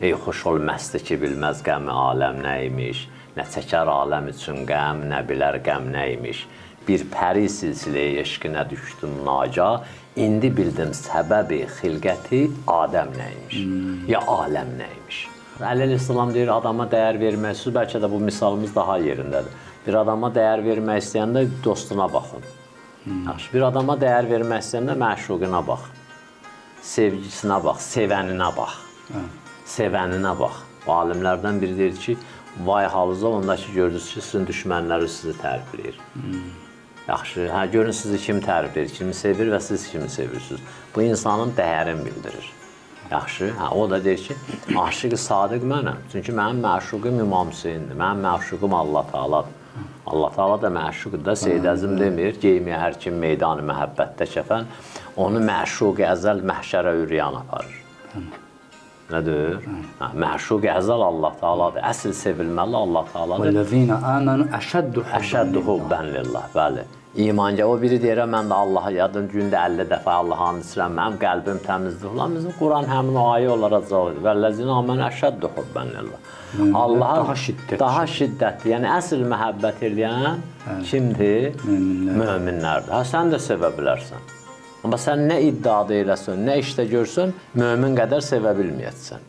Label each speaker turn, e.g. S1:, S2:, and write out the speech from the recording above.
S1: Ey xoş ol məsti ki, bilməz qəmi aləm nəymiş, nə çəkər aləm üçün qəm, nə bilər qəm nəymiş. Bir pəri silsiləyə eşqinə düşdüm nagah, indi bildim səbəbi xilqəti Adəm nəymiş, ya aləm nəymiş. Əli əleyhissalam deyir, adama dəyər verməksiniz, bəlkə də bu misalımız daha yerindədir. Bir adama dəyər vermək istəyəndə dostuna baxın. Yaxşı, bir adama dəyər vermək istəyəndə məşuquna bax, sevgisinə bax, sevəninə bax. Sevəninə bax. O alimlərdən biri deyir ki, vay halınıza onda ki, gördünüz ki, sizin düşmənləri sizi tərifləyir. Yaxşı, görün sizi kim tərifləyir, kimi sevir və siz kimi sevirsiniz. Bu insanın dəyərini bildirir. Yaxşı, o da deyir ki, aşıqı sadiq mənəm. Çünki mənim məşuqum İmam Hüseyndir, mənim məşuqum Allah Teala'dır. Allah Teala da məşuqdur da, Seyyid Əzim demir, geymiyə hər kim meydanı məhəbbətdə kəfən, onu məşuq əzəl məhşərə üryan aparır. Nədir? Məşuq əzəl Allah Teala'dır. Əsl sevilməli Allah Teala'dır.
S2: وَالَّذِينَ آمَنُوا
S1: Əşəddu hubben lillah. Bəli. İmanca o biri deyir, mən də Allah'a yadın gündə 50 dəfə Allah'a and içirəm, mənim qəlbim təmizdir. Ulan bizim Quran həmin o ayə olaraq cavab edir. وَالَّذِينَ آمَنُوا əşəddu hubben lillah. Allaha daha şiddətli, yəni əsl məhəbbət eləyən kimdir? Möminlərdir. Sən də sevə bilərsən. Amma sən nə iddiada eləsən, nə işdə görsən, mömin qədər sevə bilməyəcəksən.